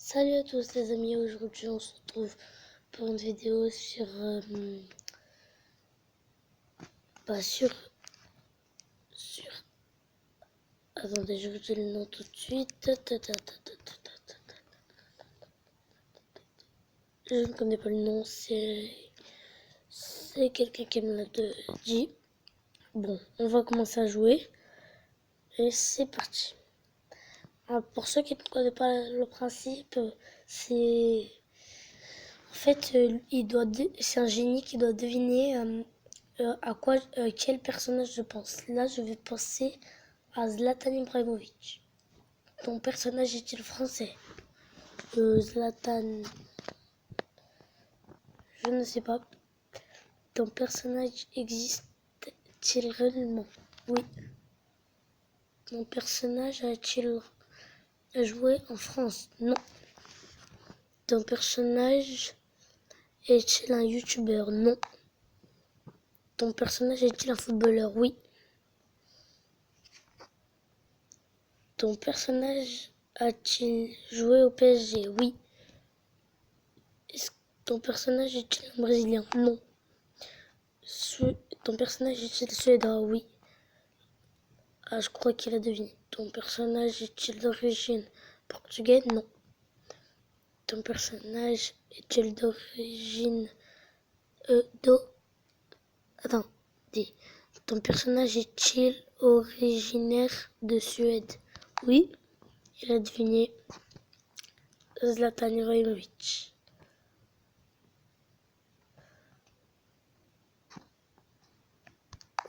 Salut à tous les amis, aujourd'hui on se retrouve pour une vidéo sur attendez, je vous dis le nom tout de suite. Je ne connais pas le nom, c'est quelqu'un qui me l'a dit. Bon, on va commencer à jouer et c'est parti. Alors, pour ceux qui ne connaissent pas le principe, c'est en fait c'est un génie qui doit deviner quel personnage je pense. Là, je vais penser à Zlatan Ibrahimovic. Ton personnage est-il français? Zlatan, je ne sais pas. Ton personnage existe-t-il réellement? Oui. Mon personnage a-t-il joué en France? Non. Ton personnage est-il un youtubeur? Non. Ton personnage est-il un footballeur? Oui. Ton personnage a-t-il joué au PSG? Oui. Est-ce que ton personnage est-il un Brésilien? Non. Ton personnage est-il suédois? Oui. Ah, je crois qu'il a deviné. Ton personnage est-il d'origine portugaise? Non. Ton personnage est-il d'origine... Attends, dis. Ton personnage est-il originaire de Suède? Oui. Il a deviné. Zlatan Ibrahimovic.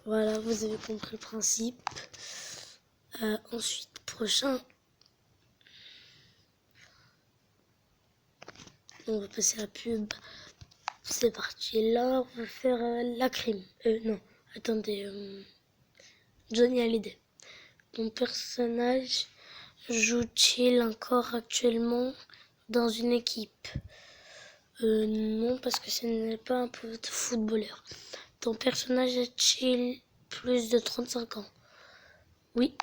Voilà, vous avez compris le principe. Ensuite, prochain. On va passer à la pub. C'est parti. Là, on va faire la crime. Non, attendez. Johnny Hallyday. Ton personnage joue-t-il encore actuellement dans une équipe? Non, parce que ce n'est pas un footballeur. Ton personnage a-t-il plus de 35 ans? Oui.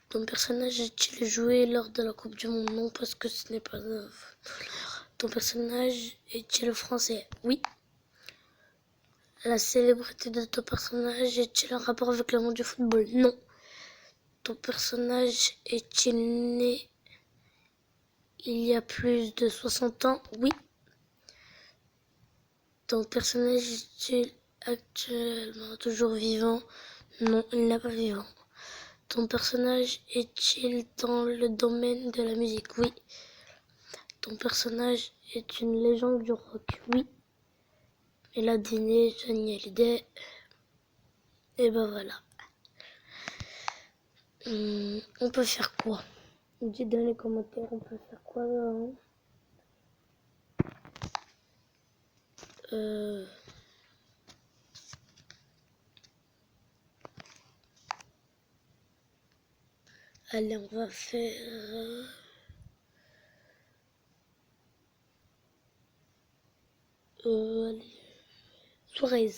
Ton personnage a-t-il joué lors de la Coupe du Monde? Non, parce que ce n'est pas un footballeur. Ton personnage est-il français? Oui. La célébrité de ton personnage est-il en rapport avec le monde du football? Non. Ton personnage est-il né il y a plus de 60 ans? Oui. Ton personnage est-il actuellement toujours vivant? Non, il n'est pas vivant. Ton personnage est-il dans le domaine de la musique? Oui. Ton personnage est une légende du rock? Oui. Il a dîné Johnny Hallyday. Et ben voilà. On peut faire quoi? Dites dans les commentaires, on peut faire quoi Allez, on va faire... allez. Suarez.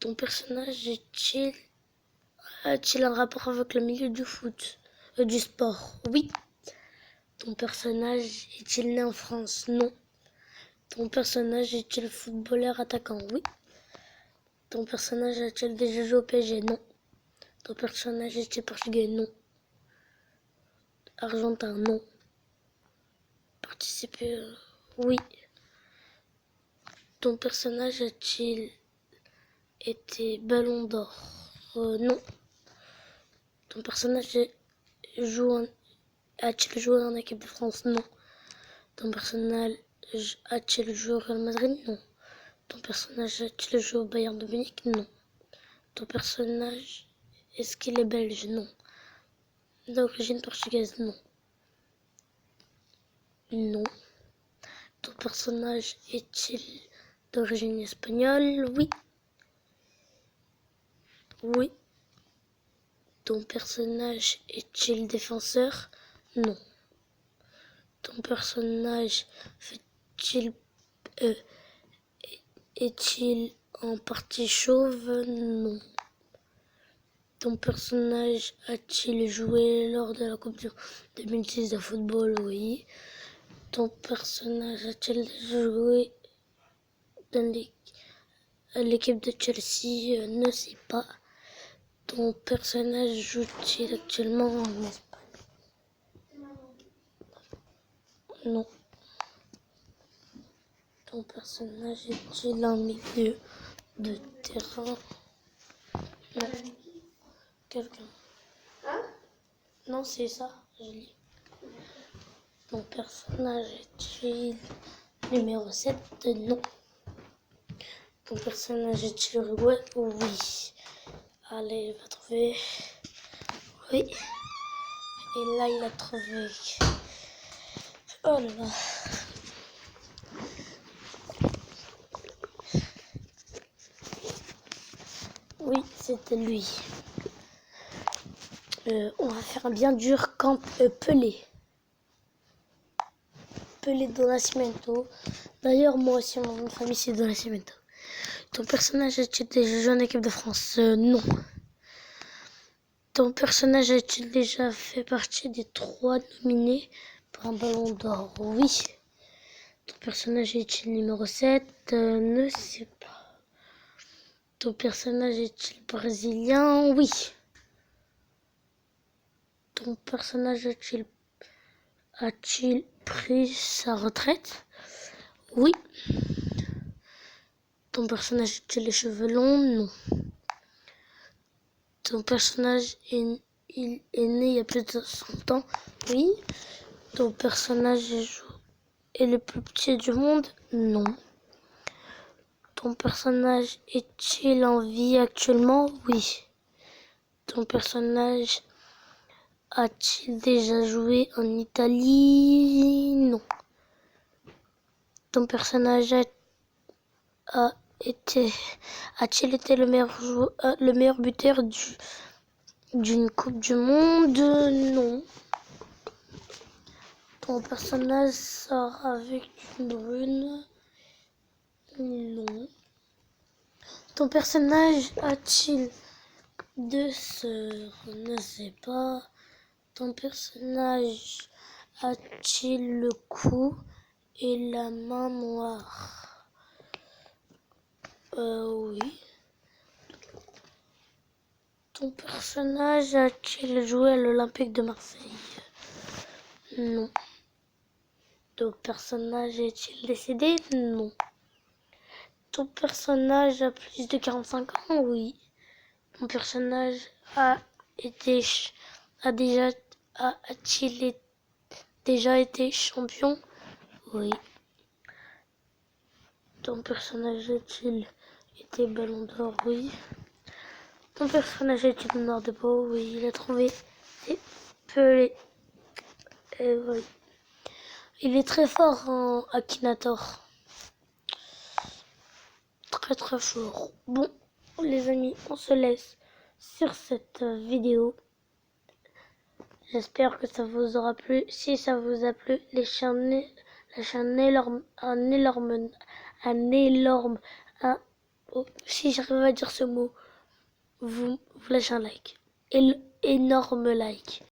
Ton personnage a-t-il un rapport avec le milieu du foot, du sport? Oui. Ton personnage est-il né en France? Non. Ton personnage est-il footballeur attaquant? Oui. Ton personnage a-t-il déjà joué au PSG? Non. Ton personnage est-il portugais? Non. Argentin? Non. Participer? Oui. Ton personnage a-t-il été ballon d'or? Non. Ton personnage a-t-il joué en équipe de France? Non. Ton personnage a-t-il joué au Real Madrid? Non. Ton personnage a-t-il joué au Bayern de Munich? Non. Ton personnage, est-ce qu'il est belge? Non. D'origine portugaise? Non. Non. Ton personnage est-il d'origine espagnole? Oui. Oui. Ton personnage est-il défenseur? Non. Ton personnage est-il en partie chauve? Non. Ton personnage a-t-il joué lors de la Coupe du Monde 2006 de football? Oui. Ton personnage a-t-il joué dans l'équipe de Chelsea? Ne sais pas. Ton personnage joue-t-il actuellement en Espagne? Non. Ton personnage est-il en milieu de terrain? Non. Quelqu'un? Non, c'est ça, je lis. Ton personnage est-il numéro 7? Non. Ton personnage est-il uruguayen? Oui. Allez, il va trouver. Oui. Et là, il a trouvé. Oh là là. Oui, c'était lui. On va faire un bien dur quand Pelé. Pelé do Nascimento. D'ailleurs, moi aussi, mon nom de famille, c'est do Nascimento. Ton personnage a-t-il déjà joué en équipe de France? Non. Ton personnage a-t-il déjà fait partie des 3 nominés pour un ballon d'or? Oui. Ton personnage est-il numéro 7? Ne sais pas. Ton personnage est-il brésilien? Oui. Ton personnage a-t-il pris sa retraite? Oui. Ton personnage a-t-il les cheveux longs? Non. Ton personnage est né il y a plus de 100 ans? Oui. Ton personnage est le plus petit du monde? Non. Ton personnage est-il en vie actuellement? Oui. Ton personnage a-t-il déjà joué en Italie? Non. Ton personnage a-t-il été le meilleur buteur d'une Coupe du Monde? Non. Ton personnage sort avec une brune? Non. Ton personnage a-t-il 2 sœurs? Ne sais pas. Ton personnage a-t-il le cou et la main noire? Oui. Ton personnage a-t-il joué à l'Olympique de Marseille? Non. Ton personnage est-il décédé? Non. Ton personnage a plus de 45 ans? Oui. Ton personnage a-t-il déjà été champion? Oui. Ton personnage a-t-il été ballon d'or? Oui. Ton personnage est-il noir de peau? Oui, il a trouvé. Et Pelé. Et oui. Il est très fort en Akinator. Très très fort. Bon, les amis, on se laisse sur cette vidéo. J'espère que ça vous aura plu. Si ça vous a plu, lâchez si j'arrive à dire ce mot, vous lâchez un like. Énorme like.